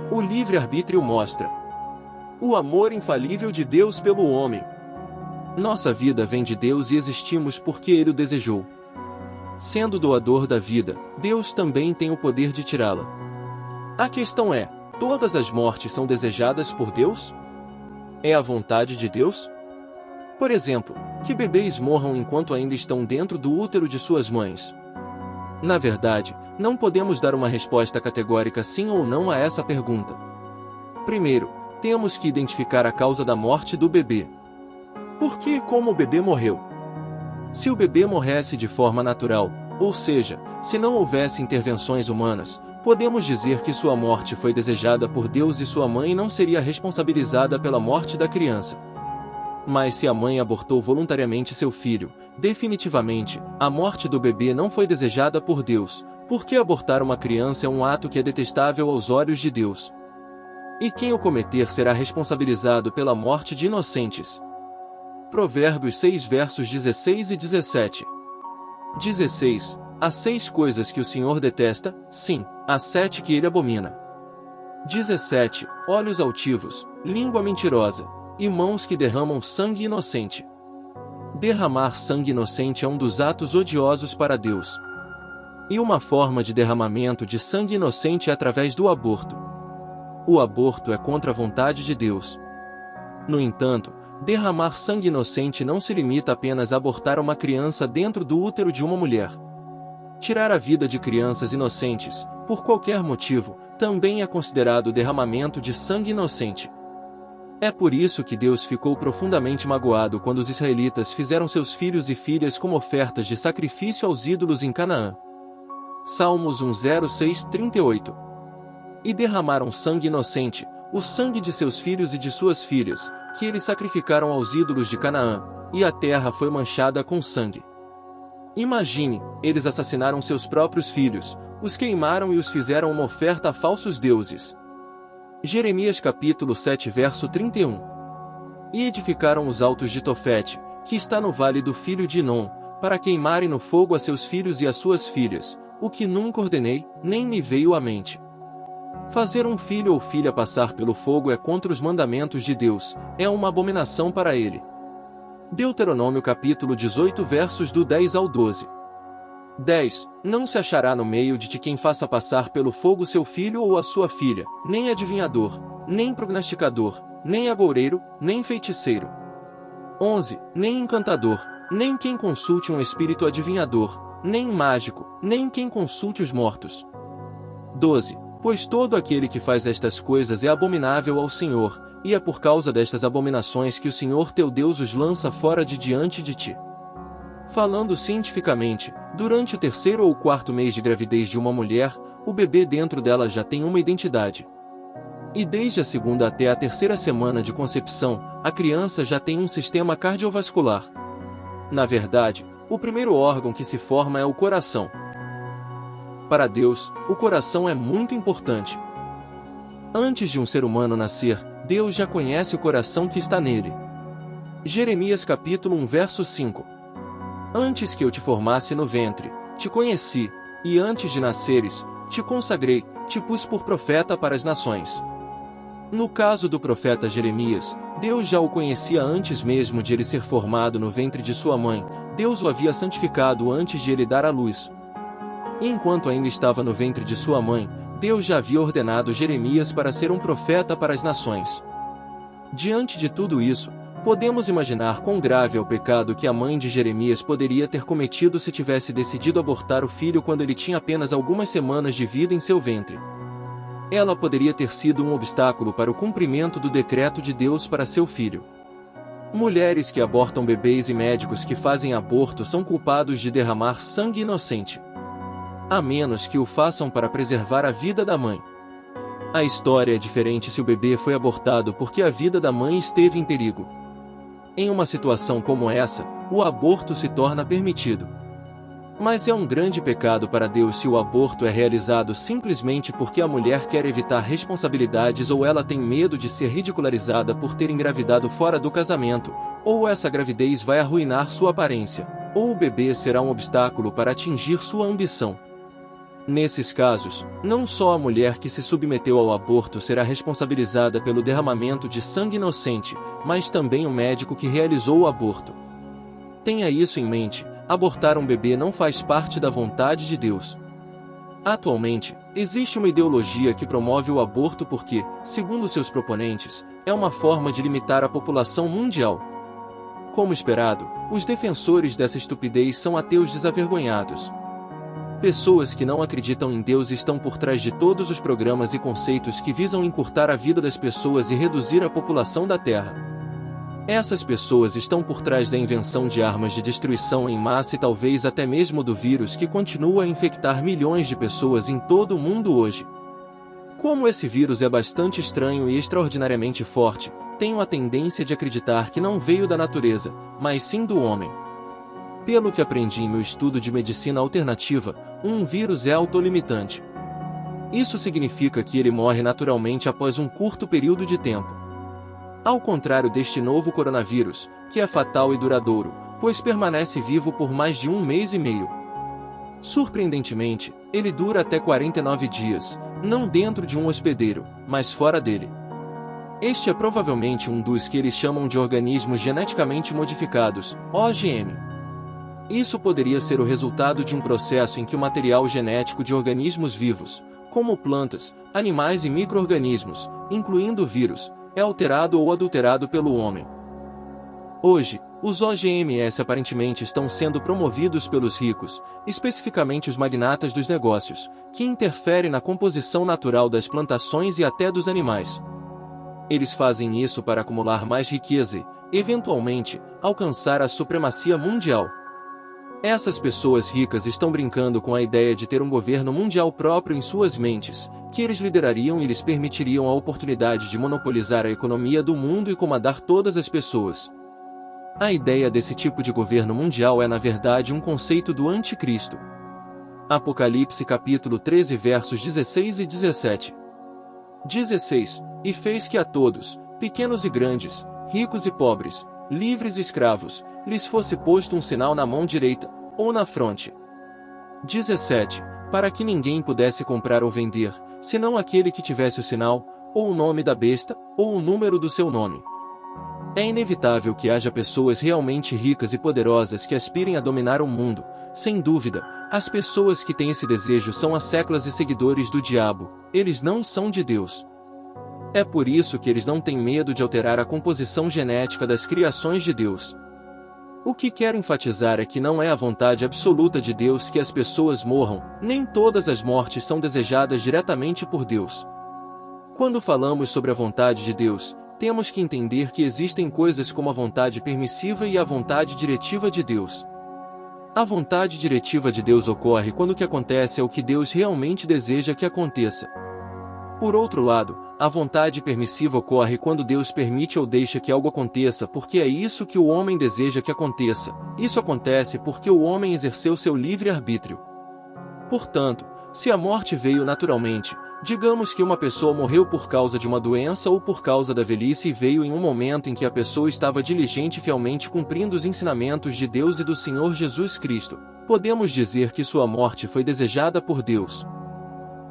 O livre-arbítrio mostra o amor infalível de Deus pelo homem. Nossa vida vem de Deus e existimos porque Ele o desejou. Sendo doador da vida, Deus também tem o poder de tirá-la. A questão é: todas as mortes são desejadas por Deus? É a vontade de Deus? Por exemplo, que bebês morram enquanto ainda estão dentro do útero de suas mães. Na verdade, não podemos dar uma resposta categórica sim ou não a essa pergunta. Primeiro, temos que identificar a causa da morte do bebê. Por que e como o bebê morreu? Se o bebê morresse de forma natural, ou seja, se não houvesse intervenções humanas, podemos dizer que sua morte foi desejada por Deus e sua mãe não seria responsabilizada pela morte da criança. Mas se a mãe abortou voluntariamente seu filho, definitivamente, a morte do bebê não foi desejada por Deus, porque abortar uma criança é um ato que é detestável aos olhos de Deus. E quem o cometer será responsabilizado pela morte de inocentes. Provérbios 6 versos 16 e 17. 16. Há 6 coisas que o Senhor detesta, sim, há 7 que ele abomina. 17. Olhos altivos, língua mentirosa, e mãos que derramam sangue inocente. Derramar sangue inocente é um dos atos odiosos para Deus. E uma forma de derramamento de sangue inocente é através do aborto. O aborto é contra a vontade de Deus. No entanto, derramar sangue inocente não se limita apenas a abortar uma criança dentro do útero de uma mulher. Tirar a vida de crianças inocentes, por qualquer motivo, também é considerado derramamento de sangue inocente. É por isso que Deus ficou profundamente magoado quando os israelitas fizeram seus filhos e filhas como ofertas de sacrifício aos ídolos em Canaã. Salmos 1:6-38. E derramaram sangue inocente, o sangue de seus filhos e de suas filhas, que eles sacrificaram aos ídolos de Canaã, e a terra foi manchada com sangue. Imagine, eles assassinaram seus próprios filhos, os queimaram e os fizeram uma oferta a falsos deuses. Jeremias capítulo 7 verso 31. E edificaram os altos de Tofete, que está no vale do filho de Inom, para queimarem no fogo a seus filhos e as suas filhas, o que nunca ordenei, nem me veio à mente. Fazer um filho ou filha passar pelo fogo é contra os mandamentos de Deus, é uma abominação para ele. Deuteronômio capítulo 18 versos do 10 ao 12. 10. Não se achará no meio de ti quem faça passar pelo fogo seu filho ou a sua filha, nem adivinhador, nem prognosticador, nem agoureiro, nem feiticeiro. 11. Nem encantador, nem quem consulte um espírito adivinhador, nem mágico, nem quem consulte os mortos. 12. Pois todo aquele que faz estas coisas é abominável ao Senhor, e é por causa destas abominações que o Senhor teu Deus os lança fora de diante de ti. Falando cientificamente, durante o 3º ou 4º mês de gravidez de uma mulher, o bebê dentro dela já tem uma identidade. E desde a 2ª até a 3ª semana de concepção, a criança já tem um sistema cardiovascular. Na verdade, o primeiro órgão que se forma é o coração. Para Deus, o coração é muito importante. Antes de um ser humano nascer, Deus já conhece o coração que está nele. Jeremias capítulo 1 verso 5. Antes que eu te formasse no ventre, te conheci, e antes de nasceres, te consagrei, te pus por profeta para as nações. No caso do profeta Jeremias, Deus já o conhecia antes mesmo de ele ser formado no ventre de sua mãe, Deus o havia santificado antes de ele dar à luz. E enquanto ainda estava no ventre de sua mãe, Deus já havia ordenado Jeremias para ser um profeta para as nações. Diante de tudo isso, podemos imaginar quão grave é o pecado que a mãe de Jeremias poderia ter cometido se tivesse decidido abortar o filho quando ele tinha apenas algumas semanas de vida em seu ventre. Ela poderia ter sido um obstáculo para o cumprimento do decreto de Deus para seu filho. Mulheres que abortam bebês e médicos que fazem aborto são culpados de derramar sangue inocente. A menos que o façam para preservar a vida da mãe. A história é diferente se o bebê foi abortado porque a vida da mãe esteve em perigo. Em uma situação como essa, o aborto se torna permitido. Mas é um grande pecado para Deus se o aborto é realizado simplesmente porque a mulher quer evitar responsabilidades ou ela tem medo de ser ridicularizada por ter engravidado fora do casamento, ou essa gravidez vai arruinar sua aparência, ou o bebê será um obstáculo para atingir sua ambição. Nesses casos, não só a mulher que se submeteu ao aborto será responsabilizada pelo derramamento de sangue inocente, mas também o médico que realizou o aborto. Tenha isso em mente, abortar um bebê não faz parte da vontade de Deus. Atualmente, existe uma ideologia que promove o aborto porque, segundo seus proponentes, é uma forma de limitar a população mundial. Como esperado, os defensores dessa estupidez são ateus desavergonhados. Pessoas que não acreditam em Deus estão por trás de todos os programas e conceitos que visam encurtar a vida das pessoas e reduzir a população da Terra. Essas pessoas estão por trás da invenção de armas de destruição em massa e talvez até mesmo do vírus que continua a infectar milhões de pessoas em todo o mundo hoje. Como esse vírus é bastante estranho e extraordinariamente forte, tenho a tendência de acreditar que não veio da natureza, mas sim do homem. Pelo que aprendi em meu estudo de medicina alternativa, um vírus é autolimitante. Isso significa que ele morre naturalmente após um curto período de tempo. Ao contrário deste novo coronavírus, que é fatal e duradouro, pois permanece vivo por mais de 1 mês e meio. Surpreendentemente, ele dura até 49 dias, não dentro de um hospedeiro, mas fora dele. Este é provavelmente um dos que eles chamam de organismos geneticamente modificados, OGM. Isso poderia ser o resultado de um processo em que o material genético de organismos vivos, como plantas, animais e micro-organismos, incluindo vírus, é alterado ou adulterado pelo homem. Hoje, os OGMs aparentemente estão sendo promovidos pelos ricos, especificamente os magnatas dos negócios, que interferem na composição natural das plantações e até dos animais. Eles fazem isso para acumular mais riqueza e, eventualmente, alcançar a supremacia mundial. Essas pessoas ricas estão brincando com a ideia de ter um governo mundial próprio em suas mentes, que eles liderariam e lhes permitiriam a oportunidade de monopolizar a economia do mundo e comandar todas as pessoas. A ideia desse tipo de governo mundial é na verdade um conceito do anticristo. Apocalipse capítulo 13 versos 16 e 17. 16. E fez que a todos, pequenos e grandes, ricos e pobres, livres e escravos, lhes fosse posto um sinal na mão direita, ou na fronte. 17. Para que ninguém pudesse comprar ou vender, senão aquele que tivesse o sinal, ou o nome da besta, ou o número do seu nome. É inevitável que haja pessoas realmente ricas e poderosas que aspirem a dominar o mundo. Sem dúvida, as pessoas que têm esse desejo são as séculas e seguidores do diabo, eles não são de Deus. É por isso que eles não têm medo de alterar a composição genética das criações de Deus. O que quero enfatizar é que não é a vontade absoluta de Deus que as pessoas morram, nem todas as mortes são desejadas diretamente por Deus. Quando falamos sobre a vontade de Deus, temos que entender que existem coisas como a vontade permissiva e a vontade diretiva de Deus. A vontade diretiva de Deus ocorre quando o que acontece é o que Deus realmente deseja que aconteça. Por outro lado, a vontade permissiva ocorre quando Deus permite ou deixa que algo aconteça porque é isso que o homem deseja que aconteça. Isso acontece porque o homem exerceu seu livre-arbítrio. Portanto, se a morte veio naturalmente, digamos que uma pessoa morreu por causa de uma doença ou por causa da velhice e veio em um momento em que a pessoa estava diligente e fielmente cumprindo os ensinamentos de Deus e do Senhor Jesus Cristo, podemos dizer que sua morte foi desejada por Deus.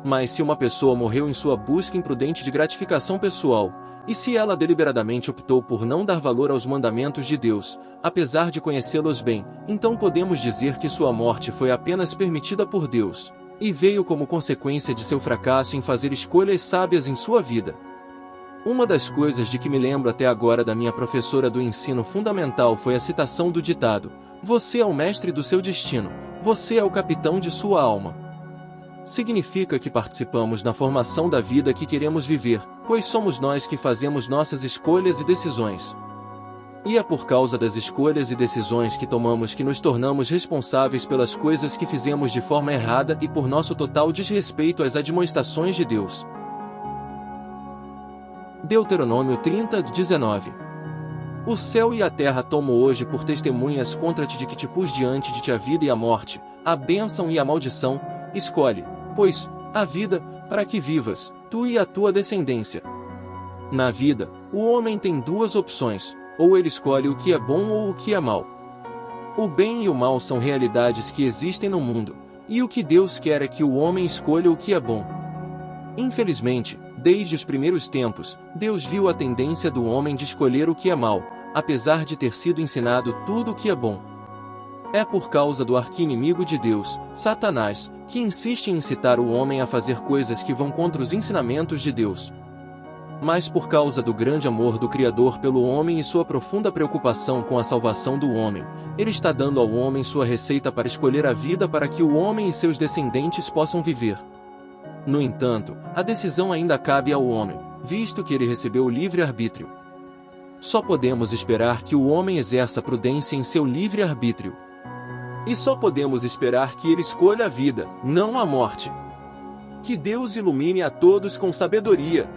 Mas se uma pessoa morreu em sua busca imprudente de gratificação pessoal, e se ela deliberadamente optou por não dar valor aos mandamentos de Deus, apesar de conhecê-los bem, então podemos dizer que sua morte foi apenas permitida por Deus, e veio como consequência de seu fracasso em fazer escolhas sábias em sua vida. Uma das coisas de que me lembro até agora da minha professora do ensino fundamental foi a citação do ditado: "Você é o mestre do seu destino, você é o capitão de sua alma." Significa que participamos na formação da vida que queremos viver, pois somos nós que fazemos nossas escolhas e decisões. E é por causa das escolhas e decisões que tomamos que nos tornamos responsáveis pelas coisas que fizemos de forma errada e por nosso total desrespeito às admoestações de Deus. Deuteronômio 30:19. O céu e a terra tomo hoje por testemunhas contra ti de que te pus diante de ti a vida e a morte, a bênção e a maldição. Escolhe, pois, a vida, para que vivas, tu e a tua descendência. Na vida, o homem tem duas opções: ou ele escolhe o que é bom ou o que é mal. O bem e o mal são realidades que existem no mundo, E o que Deus quer é que o homem escolha o que é bom. Infelizmente, desde os primeiros tempos, Deus viu a tendência do homem de escolher o que é mal, apesar de ter sido ensinado tudo o que é bom. É por causa do arqui-inimigo de Deus, Satanás, que insiste em incitar o homem a fazer coisas que vão contra os ensinamentos de Deus. Mas por causa do grande amor do Criador pelo homem e sua profunda preocupação com a salvação do homem, ele está dando ao homem sua receita para escolher a vida para que o homem e seus descendentes possam viver. No entanto, a decisão ainda cabe ao homem, visto que ele recebeu o livre-arbítrio. Só podemos esperar que o homem exerça prudência em seu livre-arbítrio. E só podemos esperar que ele escolha a vida, não a morte. Que Deus ilumine a todos com sabedoria.